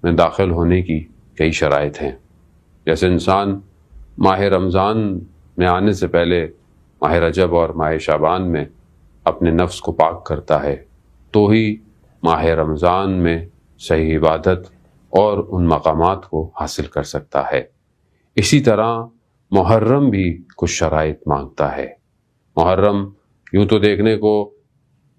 میں داخل ہونے کی کئی شرائط ہیں۔ جیسے انسان ماہ رمضان میں آنے سے پہلے ماہ رجب اور ماہ شعبان میں اپنے نفس کو پاک کرتا ہے تو ہی ماہ رمضان میں صحیح عبادت اور ان مقامات کو حاصل کر سکتا ہے۔ اسی طرح محرم بھی کچھ شرائط مانگتا ہے۔ محرم یوں تو دیکھنے کو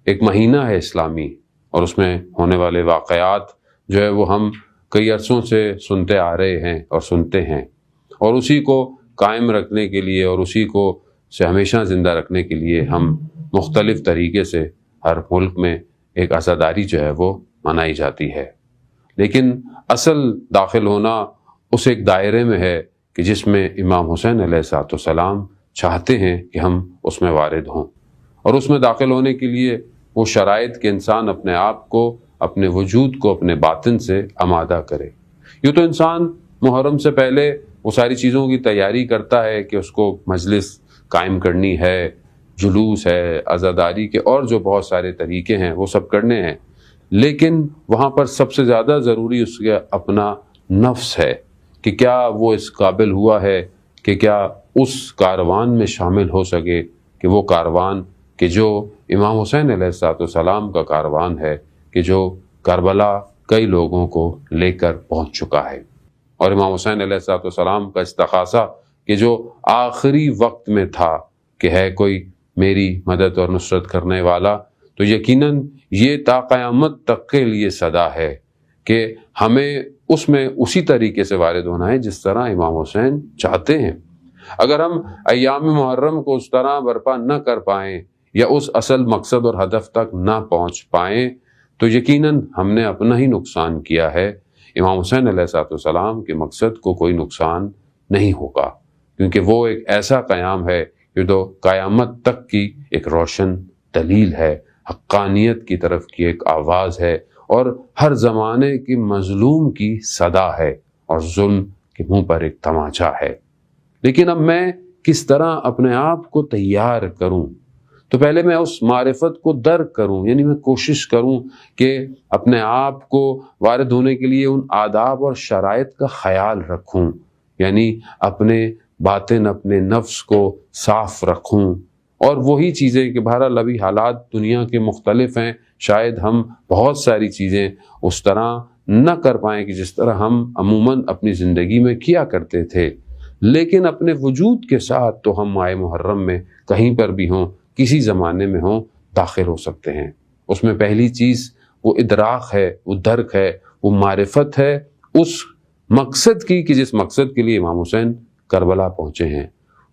ایک مہینہ ہے اسلامی، اور اس میں ہونے والے واقعات جو ہے وہ ہم کئی عرصوں سے سنتے آ رہے ہیں اور سنتے ہیں، اور اسی کو قائم رکھنے کے لیے اور اسی کو سے ہمیشہ زندہ رکھنے کے لیے ہم مختلف طریقے سے ہر ملک میں ایک عزاداری جو ہے وہ منائی جاتی ہے۔ لیکن اصل داخل ہونا اس ایک دائرے میں ہے کہ جس میں امام حسین علیہ السلام چاہتے ہیں کہ ہم اس میں وارد ہوں، اور اس میں داخل ہونے کے لیے وہ شرائط کہ انسان اپنے آپ کو، اپنے وجود کو اپنے باطن سے آمادہ کرے۔ یوں تو انسان محرم سے پہلے وہ ساری چیزوں کی تیاری کرتا ہے کہ اس کو مجلس قائم کرنی ہے، جلوس ہے، عزاداری کے اور جو بہت سارے طریقے ہیں وہ سب کرنے ہیں، لیکن وہاں پر سب سے زیادہ ضروری اس کا اپنا نفس ہے کہ کیا وہ اس قابل ہوا ہے کہ کیا اس کاروان میں شامل ہو سکے، کہ وہ کاروان کہ جو امام حسین علیہ السلام کا کاروان ہے، کہ جو کربلا کئی لوگوں کو لے کر پہنچ چکا ہے۔ اور امام حسین علیہ السلام کا استغاثہ کہ جو آخری وقت میں تھا کہ ہے کوئی میری مدد اور نصرت کرنے والا، تو یقیناً یہ تا قیامت تک کے لیے صدا ہے کہ ہمیں اس میں اسی طریقے سے وارد ہونا ہے جس طرح امام حسین چاہتے ہیں۔ اگر ہم ایام محرم کو اس طرح برپا نہ کر پائیں یا اس اصل مقصد اور ہدف تک نہ پہنچ پائیں تو یقیناً ہم نے اپنا ہی نقصان کیا ہے۔ امام حسین علیہ السلام کے مقصد کو کوئی نقصان نہیں ہوگا، کیونکہ وہ ایک ایسا قیام ہے جو تو قیامت تک کی ایک روشن دلیل ہے، حقانیت کی طرف کی ایک آواز ہے، اور ہر زمانے کی مظلوم کی صدا ہے اور ظلم کے منہ پر ایک تماچا ہے۔ لیکن اب میں کس طرح اپنے آپ کو تیار کروں؟ تو پہلے میں اس معرفت کو درک کروں، یعنی میں کوشش کروں کہ اپنے آپ کو وارد ہونے کے لیے ان آداب اور شرائط کا خیال رکھوں، یعنی اپنے باطن، اپنے نفس کو صاف رکھوں۔ اور وہی چیزیں کہ بہرحال ابھی حالات دنیا کے مختلف ہیں، شاید ہم بہت ساری چیزیں اس طرح نہ کر پائیں کہ جس طرح ہم عموماً اپنی زندگی میں کیا کرتے تھے، لیکن اپنے وجود کے ساتھ تو ہم ماہ محرم میں کہیں پر بھی ہوں، کسی زمانے میں ہوں، داخل ہو سکتے ہیں۔ اس میں پہلی چیز وہ ادراک ہے، وہ درک ہے، وہ معرفت ہے اس مقصد کی کہ جس مقصد کے لیے امام حسین کربلا پہنچے ہیں۔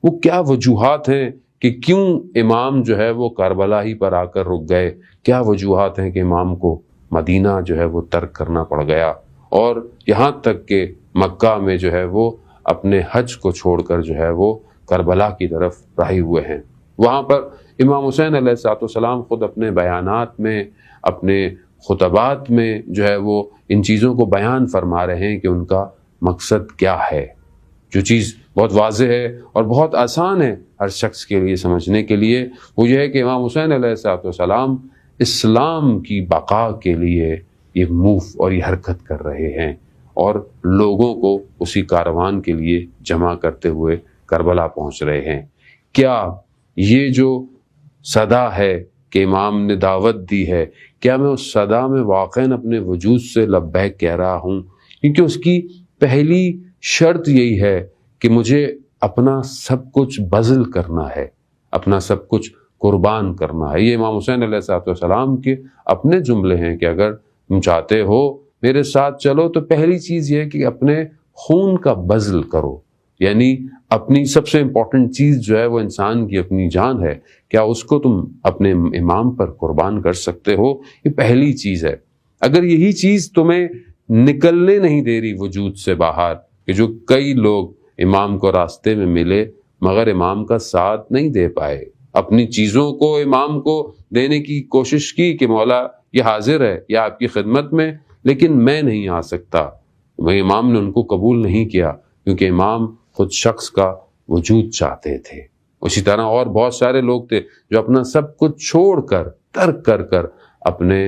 وہ کیا وجوہات ہیں کہ کیوں امام جو ہے وہ کربلا ہی پر آ کر رک گئے، کیا وجوہات ہیں کہ امام کو مدینہ جو ہے وہ ترک کرنا پڑ گیا، اور یہاں تک کہ مکہ میں جو ہے وہ اپنے حج کو چھوڑ کر جو ہے وہ کربلا کی طرف راہی ہوئے ہیں۔ وہاں پر امام حسین علیہ السلام خود اپنے بیانات میں، اپنے خطبات میں جو ہے وہ ان چیزوں کو بیان فرما رہے ہیں کہ ان کا مقصد کیا ہے۔ جو چیز بہت واضح ہے اور بہت آسان ہے ہر شخص کے لیے سمجھنے کے لیے، وہ یہ ہے کہ امام حسین علیہ السلام اسلام کی بقا کے لیے یہ موو اور یہ حرکت کر رہے ہیں، اور لوگوں کو اسی کاروان کے لیے جمع کرتے ہوئے کربلا پہنچ رہے ہیں۔ کیا یہ جو صدا ہے کہ امام نے دعوت دی ہے، کیا میں اس صدا میں واقعاً اپنے وجود سے لبیک کہہ رہا ہوں؟ کیونکہ اس کی پہلی شرط یہی ہے کہ مجھے اپنا سب کچھ بذل کرنا ہے، اپنا سب کچھ قربان کرنا ہے۔ یہ امام حسین علیہ السلام کے اپنے جملے ہیں کہ اگر تم چاہتے ہو میرے ساتھ چلو تو پہلی چیز یہ ہے کہ اپنے خون کا بذل کرو، یعنی اپنی سب سے امپورٹنٹ چیز جو ہے وہ انسان کی اپنی جان ہے، کیا اس کو تم اپنے امام پر قربان کر سکتے ہو؟ یہ پہلی چیز ہے۔ اگر یہی چیز تمہیں نکلنے نہیں دے رہی وجود سے باہر، کہ جو کئی لوگ امام کو راستے میں ملے مگر امام کا ساتھ نہیں دے پائے، اپنی چیزوں کو امام کو دینے کی کوشش کی کہ مولا یہ حاضر ہے یا آپ کی خدمت میں، لیکن میں نہیں آ سکتا، وہ امام نے ان کو قبول نہیں کیا، کیونکہ امام خود شخص کا وجود چاہتے تھے۔ اسی طرح اور بہت سارے لوگ تھے جو اپنا سب کچھ چھوڑ کر، ترک کر اپنے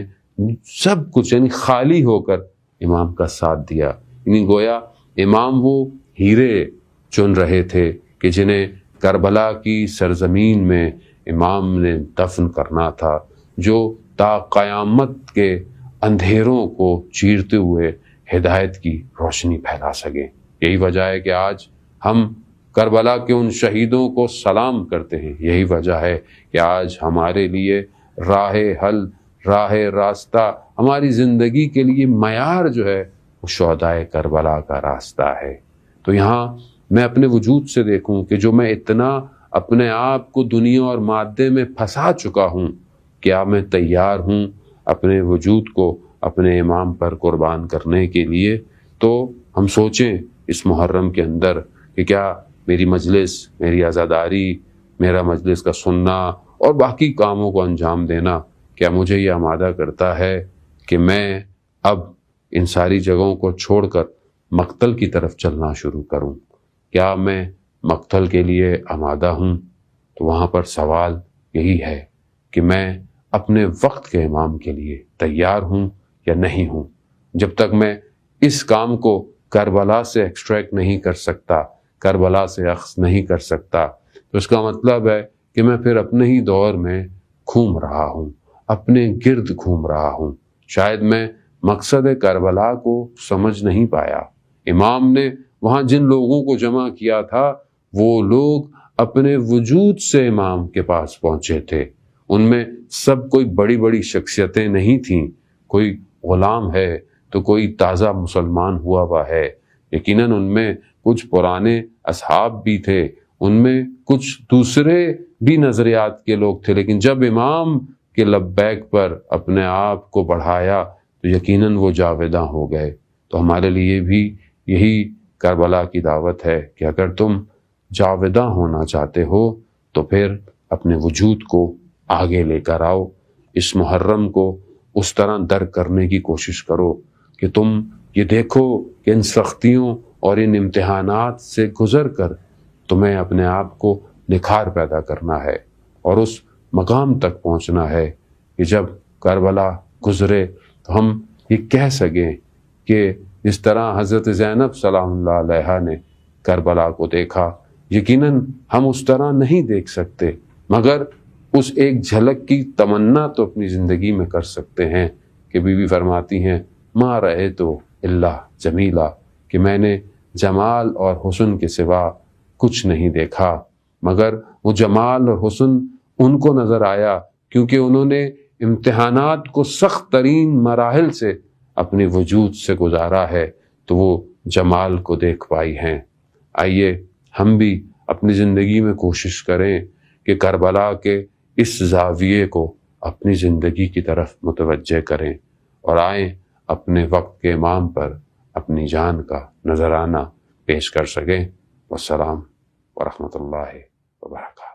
سب کچھ یعنی خالی ہو کر امام کا ساتھ دیا۔ یعنی گویا امام وہ ہیرے چن رہے تھے کہ جنہیں کربلا کی سرزمین میں امام نے دفن کرنا تھا، جو تا قیامت کے اندھیروں کو چیرتے ہوئے ہدایت کی روشنی پھیلا سکیں۔ یہی وجہ ہے کہ آج ہم کربلا کے ان شہیدوں کو سلام کرتے ہیں۔ یہی وجہ ہے کہ آج ہمارے لیے راہ حل، راہ راستہ، ہماری زندگی کے لیے معیار جو ہے وہ شہدائے کربلا کا راستہ ہے۔ تو یہاں میں اپنے وجود سے دیکھوں کہ جو میں اتنا اپنے آپ کو دنیا اور مادے میں پھنسا چکا ہوں، کیا میں تیار ہوں اپنے وجود کو اپنے امام پر قربان کرنے کے لیے؟ تو ہم سوچیں اس محرم کے اندر کہ کیا میری مجلس، میری عزاداری، میرا مجلس کا سننا اور باقی کاموں کو انجام دینا کیا مجھے یہ آمادہ کرتا ہے کہ میں اب ان ساری جگہوں کو چھوڑ کر مقتل کی طرف چلنا شروع کروں؟ کیا میں مقتل کے لیے آمادہ ہوں؟ تو وہاں پر سوال یہی ہے کہ میں اپنے وقت کے امام کے لیے تیار ہوں یا نہیں ہوں۔ جب تک میں اس کام کو کربلا سے ایکسٹریکٹ نہیں کر سکتا، کربلا سے اخذ نہیں کر سکتا، تو اس کا مطلب ہے کہ میں پھر اپنے ہی دور میں گھوم رہا ہوں، اپنے گرد گھوم رہا ہوں۔ شاید میں مقصد کربلا کو سمجھ نہیں پایا۔ امام نے وہاں جن لوگوں کو جمع کیا تھا وہ لوگ اپنے وجود سے امام کے پاس پہنچے تھے۔ ان میں سب کوئی بڑی بڑی شخصیتیں نہیں تھیں، کوئی غلام ہے تو کوئی تازہ مسلمان ہوا ہے۔ یقیناً ان میں کچھ پرانے اصحاب بھی تھے، ان میں کچھ دوسرے بھی نظریات کے لوگ تھے، لیکن جب امام کے لبیک پر اپنے آپ کو بڑھایا تو یقیناً وہ جاویداں ہو گئے۔ تو ہمارے لیے بھی یہی کربلا کی دعوت ہے کہ اگر تم جاویداں ہونا چاہتے ہو تو پھر اپنے وجود کو آگے لے کر آؤ۔ اس محرم کو اس طرح درک کرنے کی کوشش کرو کہ تم یہ دیکھو کہ ان سختیوں اور ان امتحانات سے گزر کر تمہیں اپنے آپ کو نکھار پیدا کرنا ہے اور اس مقام تک پہنچنا ہے کہ جب کربلا گزرے تو ہم یہ کہہ سکیں کہ جس طرح حضرت زینب سلام اللہ علیہا نے کربلا کو دیکھا، یقیناً ہم اس طرح نہیں دیکھ سکتے، مگر اس ایک جھلک کی تمنا تو اپنی زندگی میں کر سکتے ہیں کہ بی بی فرماتی ہیں ما رأیت الا جمیلا، کہ میں نے جمال اور حسن کے سوا کچھ نہیں دیکھا، مگر وہ جمال اور حسن ان کو نظر آیا کیونکہ انہوں نے امتحانات کو سخت ترین مراحل سے اپنے وجود سے گزارا ہے تو وہ جمال کو دیکھ پائی ہیں۔ آئیے ہم بھی اپنی زندگی میں کوشش کریں کہ کربلا کے اس زاویے کو اپنی زندگی کی طرف متوجہ کریں اور آئیں اپنے وقت کے امام پر اپنی جان کا نذرانہ پیش کر سکیں۔ والسلام ورحمۃ اللہ وبرکاتہ۔